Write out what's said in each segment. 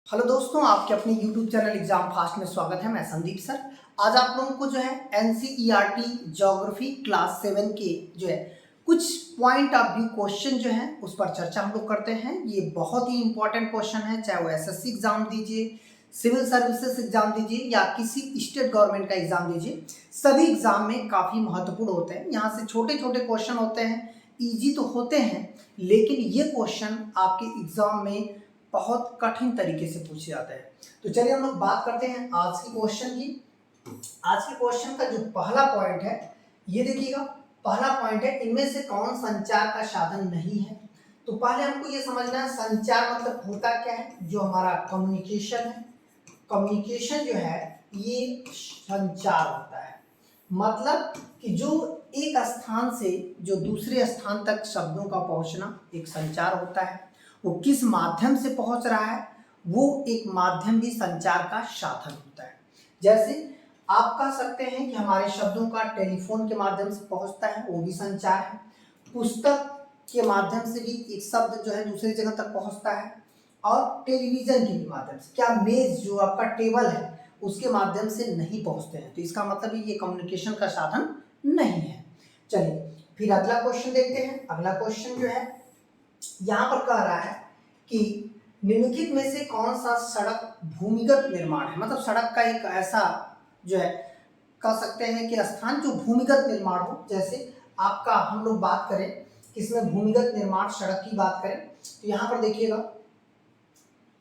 Hello दोस्तों, आपके अपने YouTube चैनल एग्जाम फास्ट में स्वागत है। मैं संदीप सर। आज आप लोगों को जो है NCERT ज्योग्राफी क्लास 7 के जो है कुछ पॉइंट ऑफ व्यू क्वेश्चन जो है उस पर चर्चा हम लोग करते हैं। ये बहुत ही इंपॉर्टेंट क्वेश्चन है, चाहे वो SSC एग्जाम दीजिए, सिविल सर्विसेज एग्जाम दीजिए या किसी स्टेट गवर्नमेंट का एग्जाम दीजिए, सभी एग्जाम में काफ़ी महत्वपूर्ण होते हैं। यहाँ से छोटे छोटे क्वेश्चन होते हैं, ईजी तो होते हैं, लेकिन ये क्वेश्चन आपके एग्जाम में बहुत कठिन तरीके से पूछे जाते हैं। तो चलिए हम लोग बात करते हैं आज के क्वेश्चन की। आज के क्वेश्चन का जो पहला पॉइंट है, ये देखिएगा। पहला पॉइंट है, इनमें से कौन संचार का साधन नहीं है। तो पहले हमको ये समझना है संचार मतलब होता क्या है। जो हमारा कम्युनिकेशन है, कम्युनिकेशन जो है ये संचार होता है। मतलब कि जो एक स्थान से जो दूसरे स्थान तक शब्दों का पहुंचना एक संचार होता है। वो किस माध्यम से पहुंच रहा है, वो एक माध्यम भी संचार का साधन होता है। जैसे आप कह सकते हैं कि हमारे शब्दों का टेलीफोन के माध्यम से पहुंचता है, वो भी संचार है। पुस्तक के माध्यम से भी एक शब्द जो है दूसरी जगह तक पहुंचता है, और टेलीविजन के भी माध्यम से। क्या मेज जो आपका टेबल है उसके माध्यम से नहीं पहुंचते हैं, तो इसका मतलब ये कम्युनिकेशन का साधन नहीं है। चलिए फिर अगला क्वेश्चन देखते हैं। अगला क्वेश्चन जो है यहाँ पर कह रहा है कि निम्नलिखित में से कौन सा सड़क भूमिगत निर्माण है। मतलब सड़क का एक ऐसा जो है कह सकते हैं कि स्थान जो भूमिगत निर्माण हो। जैसे आपका हम लोग बात करें कि इसमें भूमिगत निर्माण सड़क की बात करें, तो यहाँ पर देखिएगा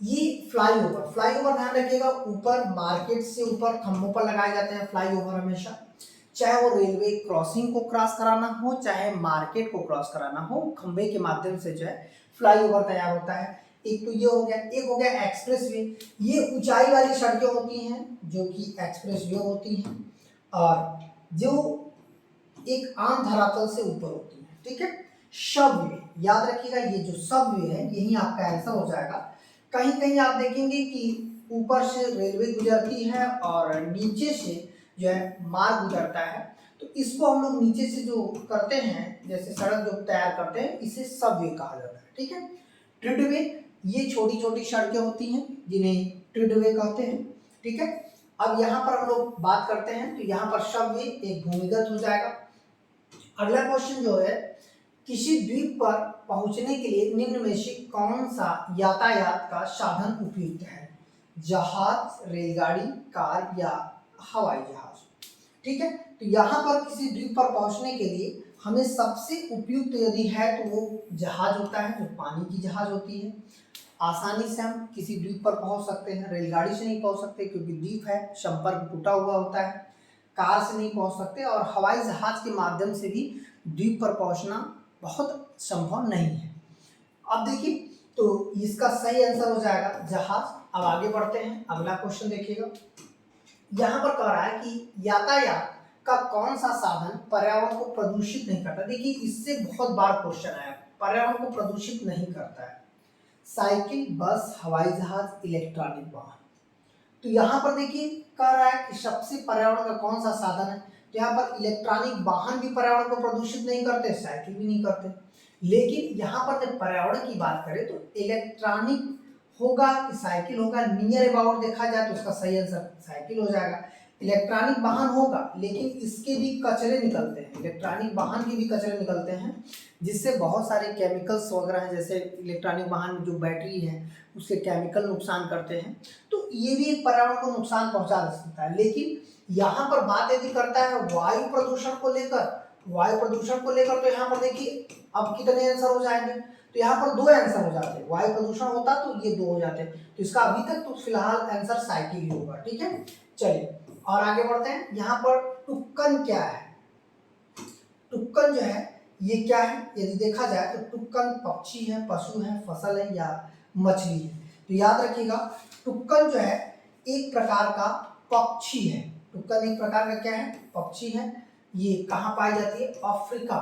ये फ्लाईओवर। फ्लाईओवर ध्यान रखिएगा, ऊपर मार्केट से ऊपर खंभों पर लगाए जाते हैं फ्लाईओवर हमेशा। चाहे वो रेलवे क्रॉसिंग को क्रॉस कराना हो, चाहे मार्केट को क्रॉस कराना हो, खंभे के माध्यम से जो है फ्लाईओवर तैयार होता है। एक तो ये हो गया। एक हो गया एक्सप्रेस वे। ये ऊंचाई वाली सड़कें होती हैं जो कि एक्सप्रेस वे होती हैं, और जो एक आम धरातल से ऊपर होती है। ठीक है। सबवे, याद रखिएगा, ये जो सबवे है यही आपका आंसर हो जाएगा। कहीं कहीं आप देखेंगे कि ऊपर से रेलवे गुजरती है और नीचे से जो है मार्ग गुजरता है, तो इसको हम लोग नीचे से जो करते हैं, जैसे सड़क जो तैयार करते हैं, इसे सबवे कहा जाता है। ठीक है। ट्रिडवे, ये छोटी छोटी सड़कें होती हैं जिन्हें ट्रिडवे कहते हैं। ठीक है। अब यहाँ पर हम लोग बात करते हैं, तो यहाँ पर सबवे एक भूमिगत हो जाएगा। अगला क्वेश्चन जो है, किसी द्वीप पर पहुंचने के लिए निम्न में से कौन सा यातायात का साधन उपयुक्त है। जहाज, रेलगाड़ी, कार या हवाई जहाज। ठीक है। तो यहाँ पर किसी द्वीप पर पहुंचने के लिए हमें सबसे उपयुक्त यदि है तो वो जहाज होता है, जो पानी की जहाज होती है। आसानी से हम किसी द्वीप पर पहुंच सकते हैं। रेलगाड़ी से नहीं पहुंच सकते क्योंकि द्वीप है, संपर्क टूटा हुआ होता है। कार से नहीं पहुंच सकते, और हवाई जहाज के माध्यम से भी द्वीप पर पहुंचना बहुत संभव नहीं है। अब देखिए, तो इसका सही आंसर हो जाएगा जहाज। अब आगे बढ़ते हैं। अगला क्वेश्चन देखिएगा। यहाँ पर कह रहा है कि यातायात का कौन सा साधन पर्यावरण को प्रदूषित नहीं करता। देखिए इससे बहुत बार क्वेश्चन आया, पर्यावरण को प्रदूषित नहीं करता है। साइकिल, बस, हवाई जहाज, इलेक्ट्रॉनिक वाहन। तो यहाँ पर देखिए कह रहा है कि सबसे पर्यावरण का कौन सा साधन है, तो यहाँ पर इलेक्ट्रॉनिक वाहन भी पर्यावरण को प्रदूषित नहीं करते, साइकिल भी नहीं करते। लेकिन यहाँ पर जब पर्यावरण की बात करें तो इलेक्ट्रॉनिक होगा कि साइकिल होगा, नियर अबाउट देखा जाए तो उसका सही आंसर साइकिल हो जाएगा। इलेक्ट्रॉनिक वाहन होगा, लेकिन इसके भी कचरे निकलते हैं, इलेक्ट्रॉनिक वाहन के भी कचरे निकलते हैं, जिससे बहुत सारे केमिकल्स वगैरह हैं। जैसे इलेक्ट्रॉनिक वाहन में जो बैटरी है उसके केमिकल नुकसान करते हैं, तो ये भी एक पर्यावरण को नुकसान पहुंचा सकता है। लेकिन यहाँ पर बात यदि करता है वायु प्रदूषण को लेकर, तो यहाँ पर देखिए अब कितने आंसर हो जाएंगे, तो यहाँ पर 2 आंसर हो जाते हैं। वायु प्रदूषण होता तो ये 2 हो जाते हैं, तो इसका अभी तक तो फिलहाल आंसर साइकिल ही होगा। ठीक है। चलिए और आगे बढ़ते हैं। यहाँ पर टुक्कन क्या है। टुक्कन जो है ये क्या है, यदि देखा जाए तो टुक्कन पक्षी है, पशु है, फसल है या मछली है। तो याद रखिएगा, टुक्कन जो है एक प्रकार का पक्षी है। टुक्कन एक प्रकार का क्या है, पक्षी है। ये कहाँ पाई जाती है, अफ्रीका।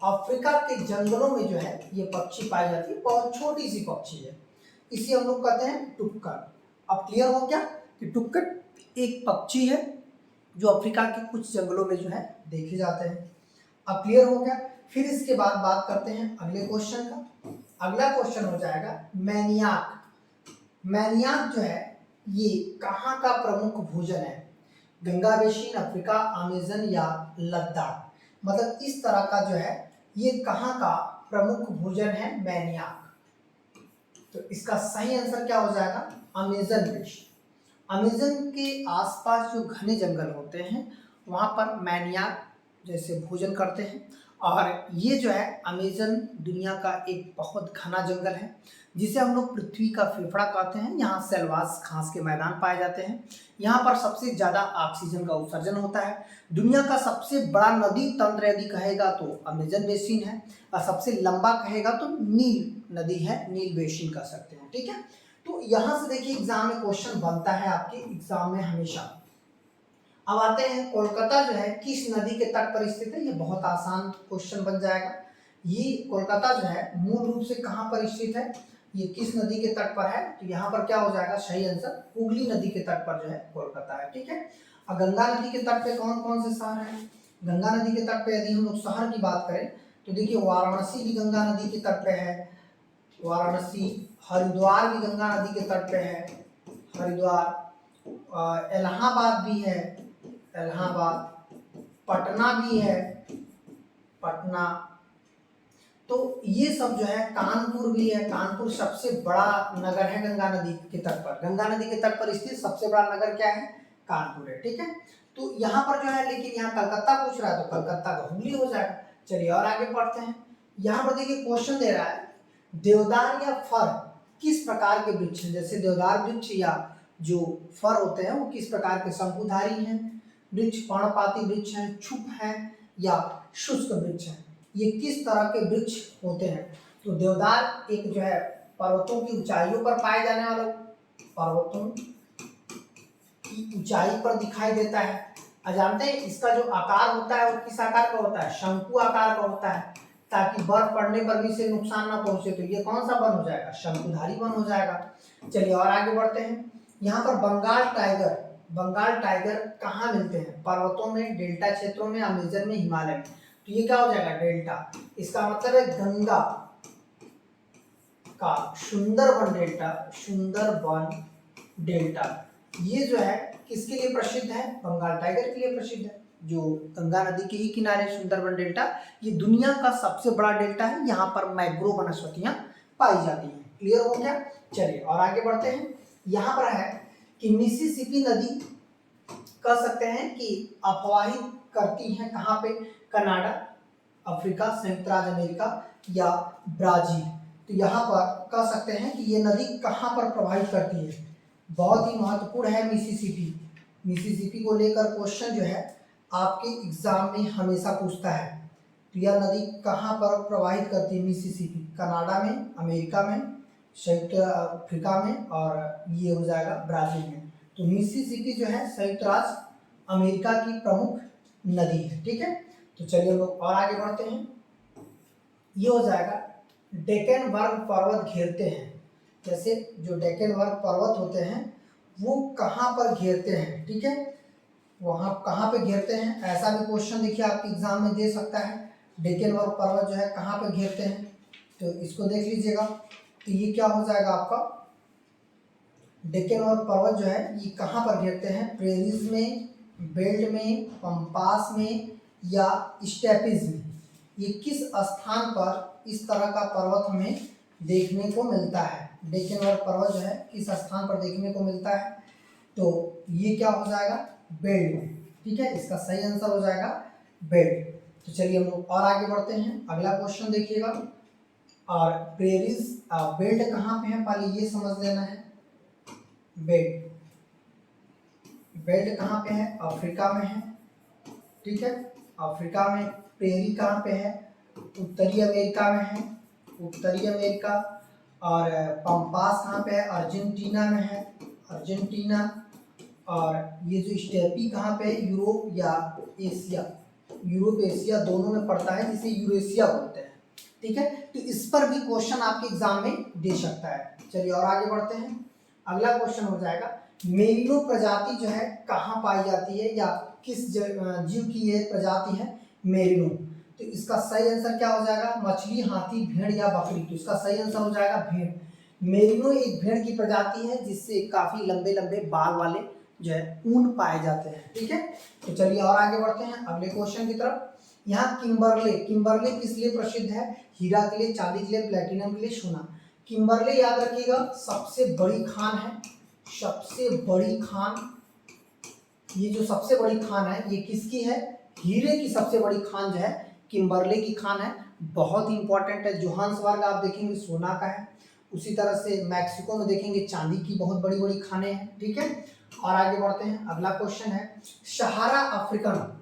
अफ्रीका के जंगलों में जो है ये पक्षी पाई जाती है, बहुत छोटी सी पक्षी है, इसे हम लोग कहते हैं टुक्कन। अब क्लियर हो गया कि टुक्कन एक पक्षी है जो अफ्रीका के कुछ जंगलों में जो है देखे जाते हैं। अब क्लियर हो गया। फिर इसके बाद बात करते हैं अगले क्वेश्चन का। अगला क्वेश्चन हो जाएगा मैनियाक। मैनियाक जो है ये कहाँ का प्रमुख भोजन है? गंगा बेसिन, अफ्रीका, अमेजन या लद्दाख? मतलब इस तरह का जो है ये कहाँ का प्रमुख भोजन है मैनियाक? तो इसका सही आंसर क्या हो जाएगा? Amazon basin. अमेजन के आसपास जो घने जंगल होते हैं वहाँ पर मैनियाक जैसे भोजन करते हैं। और ये जो है अमेजन दुनिया का एक बहुत घना जंगल है जिसे हम लोग पृथ्वी का फेफड़ा कहते हैं। यहाँ सेलवास घास के मैदान पाए जाते हैं। यहाँ पर सबसे ज़्यादा ऑक्सीजन का उत्सर्जन होता है। दुनिया का सबसे बड़ा नदी तंत्र यदि कहेगा तो अमेजन बेसिन है, और सबसे लंबा कहेगा तो नील नदी है, नील बेसिन कह सकते हैं। ठीक है, तो यहाँ से देखिए एग्जाम में क्वेश्चन बनता है आपके एग्जाम में हमेशा। अब आते हैं कोलकाता जो है किस नदी के तट पर स्थित है? ये बहुत आसान क्वेश्चन बन जाएगा। ये कोलकाता जो है मूल रूप से कहाँ पर स्थित है? ये किस नदी के तट पर है? तो यहाँ पर क्या हो जाएगा सही आंसर? हुगली नदी के तट पर जो है कोलकाता है। ठीक है, और गंगा नदी के तट पे कौन कौन से शहर हैं? गंगा नदी के तट पे यदि हम लोग शहर की बात करें तो देखिए वाराणसी भी गंगा नदी के तट पे है, वाराणसी। हरिद्वार भी गंगा नदी के तट पे है, हरिद्वार। इलाहाबाद भी है, इलाहाबाद। पटना भी है, पटना। तो ये सब जो है, कानपुर भी है, कानपुर सबसे बड़ा नगर है गंगा नदी के तट पर। गंगा नदी के तट पर स्थित सबसे बड़ा नगर क्या है? कानपुर है। ठीक है, तो यहाँ पर जो है, लेकिन यहाँ कलकत्ता पूछ रहा है तो कलकत्ता का हुगली हो जाएगा। चलिए और आगे बढ़ते हैं। यहाँ पर देखिए क्वेश्चन दे रहा है देवदार या फर किस प्रकार के वृक्ष हैं? जैसे देवदार वृक्ष या जो फर होते हैं वो किस प्रकार के शंकुधारी हैं वृक्ष, पर्णपाती वृक्ष हैं, छुप हैं या शुष्क वृक्ष हैं? ये किस तरह के वृक्ष होते हैं? तो देवदार एक जो है पर्वतों की ऊंचाइयों पर पाए जाने वाला, पर्वतों की ऊंचाई पर दिखाई देता है। जानते हैं इसका जो आकार होता है वो किस आकार का होता है? शंकु आकार का होता है, ताकि बर्फ पड़ने पर भी इसे नुकसान ना पहुंचे। तो ये कौन सा वन हो जाएगा? शंकुधारी वन हो जाएगा। चलिए और आगे बढ़ते हैं। यहाँ पर बंगाल टाइगर, बंगाल टाइगर कहाँ मिलते हैं? पर्वतों में, डेल्टा क्षेत्रों में, अमेजन में, हिमालय में। तो ये क्या हो जाएगा? डेल्टा। इसका मतलब है गंगा का सुंदरबन डेल्टा, सुंदरबन डेल्टा। ये जो है किसके लिए प्रसिद्ध है? बंगाल टाइगर के लिए प्रसिद्ध है, जो गंगा नदी के ही किनारे सुंदरबन डेल्टा। ये दुनिया का सबसे बड़ा डेल्टा है, यहाँ पर मैंग्रोव वनस्पतियां पाई जाती हैं। क्लियर हो गया? चलिए और आगे बढ़ते हैं। यहाँ पर है कि मिसिसिपी नदी कह सकते हैं कि अपवाहित करती है कहाँ पे? कनाडा, अफ्रीका, संयुक्त राज्य अमेरिका या ब्राजील। तो यहाँ पर कह सकते हैं कि ये नदी कहाँ पर प्रवाहित करती है? बहुत ही महत्वपूर्ण है मिसिसिपी। मिसिसिपी को लेकर क्वेश्चन जो है आपके एग्जाम में हमेशा पूछता है। तो यह नदी कहाँ पर प्रवाहित करती है? मिसिसिपी, कनाडा में, अमेरिका में, संयुक्त अफ्रीका में और ये हो जाएगा ब्राजील में। तो मिसिसिपी जो है संयुक्त राज्य अमेरिका की प्रमुख नदी है। ठीक है, तो चलिए लोग और आगे बढ़ते हैं। ये हो जाएगा डेक्कन वर्ग पर्वत घेरते हैं। जैसे जो डेक्कन वर्ग पर्वत होते हैं वो कहाँ पर घेरते हैं? ठीक है, वहाँ कहाँ पे घेरते हैं? ऐसा भी क्वेश्चन देखिए आपके एग्जाम में दे सकता है। डेक्कन वर्ग पर्वत जो है कहाँ पे घेरते हैं? तो इसको देख लीजिएगा। तो ये क्या हो जाएगा आपका? डेक्कन वर्ग पर्वत जो है ये कहाँ पर घेरते हैं? प्रेरीज में, बेल्ट में, पंपास में या स्टेपीज में। ये किस स्थान पर इस तरह का पर्वत हमें देखने को मिलता है? डेक्कन वर्ग पर्वत जो है किस स्थान पर देखने को मिलता है? तो ये क्या हो जाएगा? बेल्ट में। ठीक है, इसका सही आंसर हो जाएगा बेल्ट। तो चलिए हम लोग और आगे बढ़ते हैं। अगला क्वेश्चन देखिएगा। और प्रेरीज बेल्ट कहाँ पे है पहले ये समझ लेना है। बेल्ट, बेल्ट कहाँ पे है? अफ्रीका में है। ठीक है, अफ्रीका में। प्रेरी कहाँ पे है? उत्तरी अमेरिका में है, उत्तरी अमेरिका। और पंपास कहाँ पे है? अर्जेंटीना में है, अर्जेंटीना। और ये जो स्टेपी कहाँ पे है? यूरोप या एशिया, यूरोप एशिया दोनों में पड़ता है, जिसे यूरेशिया बोलते हैं। ठीक है, तो इस पर भी क्वेश्चन आपके एग्जाम में दे सकता है। चलिए और आगे बढ़ते हैं। अगला क्वेश्चन हो जाएगा मेरिनो प्रजाति जो है कहाँ पाई जाती है या किस जीव की ये प्रजाति है? मेरिनो। तो इसका सही आंसर क्या हो जाएगा? मछली, हाथी, भेड़ या बकरी? तो इसका सही आंसर हो जाएगा भेड़, मेरिनो एक भेड़ की प्रजाति है जिससे काफी लंबे लंबे बाल वाले जो है ऊन पाए जाते हैं। ठीक है, तो चलिए और आगे बढ़ते हैं अगले क्वेश्चन की तरफ। यहाँ किम्बरले, किम्बरले किस लिए प्रसिद्ध है? हीरा के लिए, चांदी के लिए, प्लेटिनम के लिए, सोना। किम्बरले याद रखिएगा सबसे बड़ी खान है, सबसे बड़ी खान। ये जो सबसे बड़ी खान है ये किसकी है? हीरे की सबसे बड़ी खान जो है किम्बरले की खान है, बहुत ही इंपॉर्टेंट है। जोहान्सबर्ग आप देखेंगे सोना का है, उसी तरह से मैक्सिको में देखेंगे चांदी की बहुत बड़ी बड़ी खानें हैं। ठीक है, और आगे बढ़ते हैं अगला क्वेश्चन है सहारा अफ्रीकन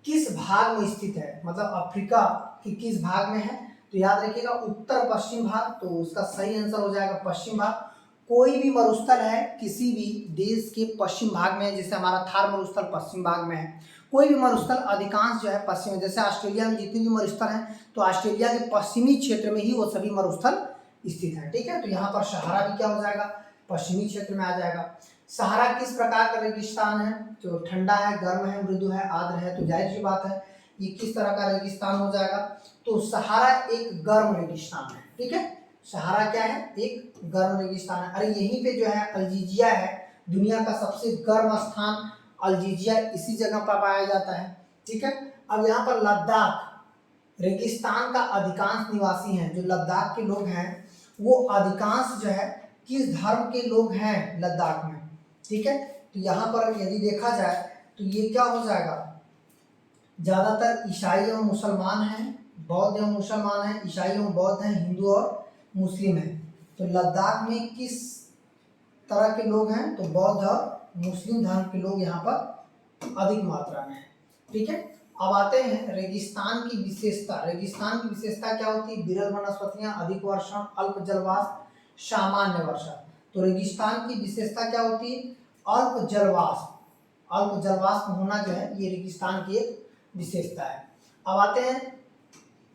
किस भाग में स्थित है? मतलब अफ्रीका के किस भाग में है? तो याद रखिएगा उत्तर पश्चिम भाग, तो उसका सही आंसर हो जाएगा पश्चिम भाग। कोई भी मरुस्थल है किसी भी देश के पश्चिम भाग में है, जैसे हमारा थार मरुस्थल पश्चिम भाग में है, कोई भी मरुस्थल अधिकांश जो है पश्चिम में, जैसे ऑस्ट्रेलिया में जितने भी मरुस्थल हैं तो ऑस्ट्रेलिया के पश्चिमी क्षेत्र में ही वो सभी मरुस्थल स्थित है। ठीक है, तो यहाँ पर सहारा भी क्या हो जाएगा? पश्चिमी क्षेत्र में आ जाएगा। सहारा किस प्रकार का रेगिस्तान है? जो ठंडा है, गर्म है, मृदु है, आर्द्र है, तो जाहिर सी बात है ये किस तरह का रेगिस्तान हो जाएगा? तो सहारा एक गर्म रेगिस्तान है। ठीक है, सहारा क्या है? एक गर्म रेगिस्तान है। अरे यहीं पे जो है अल्जीजिया है, दुनिया का सबसे गर्म स्थान अल्जीजिया इसी जगह पर पाया जाता है। ठीक है, अब यहाँ पर लद्दाख रेगिस्तान का अधिकांश निवासी हैं, जो लद्दाख के लोग हैं वो अधिकांश जो है किस धर्म के लोग हैं लद्दाख में? ठीक है, तो यहाँ पर यदि देखा जाए तो ये क्या हो जाएगा? ज्यादातर ईसाई एवं मुसलमान हैं, बौद्ध एवं मुसलमान हैं, ईसाई एवं बौद्ध हैं, हिंदू और मुस्लिम हैं। तो लद्दाख में किस तरह के लोग हैं? तो बौद्ध और मुस्लिम धर्म के लोग यहाँ पर अधिक मात्रा में हैं। ठीक है, अब आते हैं रेगिस्तान की विशेषता। रेगिस्तान की विशेषता क्या होती है? विरल वनस्पतियां, अधिक वर्षा, अल्प जलवाष्प, सामान्य वर्षा। तो रेगिस्तान की विशेषता क्या होती है? अल्प जलवाष्प, अल्प जलवाष्प होना जो है ये रेगिस्तान की एक विशेषता है। अब आते हैं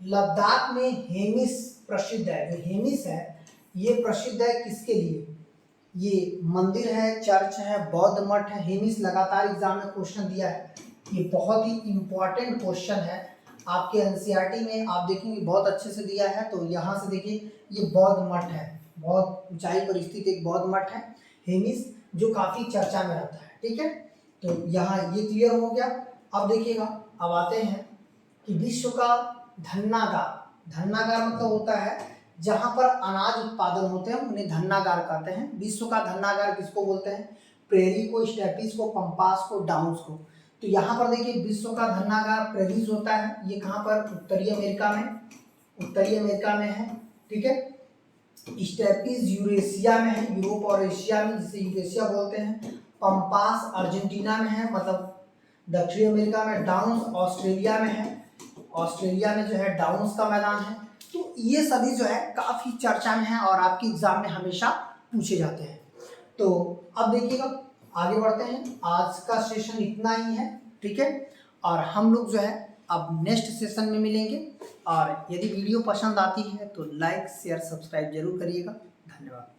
लद्दाख में हेमिस प्रसिद्ध है। जो हेमिस है ये प्रसिद्ध है किसके लिए? ये मंदिर है, चर्च है, बौद्ध मठ है। हेमिस लगातार एग्जाम में क्वेश्चन दिया है, ये बहुत ही इंपॉर्टेंट क्वेश्चन है आपके एनसीईआरटी में, आप देखेंगे बहुत अच्छे से दिया है। तो यहाँ से देखिए ये बौद्ध मठ है, बहुत ऊंचाई पर स्थित एक बौद्ध मठ है हेमिस, जो काफी चर्चा में रहता है। ठीक है, तो यहाँ ये क्लियर हो गया। अब देखिएगा, अब आते हैं कि विश्व का धन्नागार, धन्नागार मतलब होता है जहां पर अनाज उत्पादन होते हैं उन्हें धन्नागार कहते हैं। विश्व का धन्नागार किसको बोलते हैं? प्रेरी को, स्टेपीज को, पंपास को, डाउन्स को। तो यहाँ पर देखिए विश्व का धन्नागार प्रेरीज होता है, ये कहाँ पर? उत्तरी अमेरिका में, उत्तरी अमेरिका में है। ठीक है, स्टेपीज यूरेशिया में है, यूरोप और एशिया में, जिसे यूरेशिया बोलते हैं। पंपास अर्जेंटीना में है, मतलब दक्षिणी अमेरिका में। डाउन्स ऑस्ट्रेलिया में है, ऑस्ट्रेलिया में जो है डाउन्स का मैदान है। तो ये सभी जो है काफी चर्चा में है और आपके एग्जाम में हमेशा पूछे जाते हैं। तो अब देखिएगा आगे बढ़ते हैं, आज का सेशन इतना ही है। ठीक है, और हम लोग जो है अब नेक्स्ट सेशन में मिलेंगे, और यदि वीडियो पसंद आती है तो लाइक शेयर सब्सक्राइब जरूर करिएगा। धन्यवाद।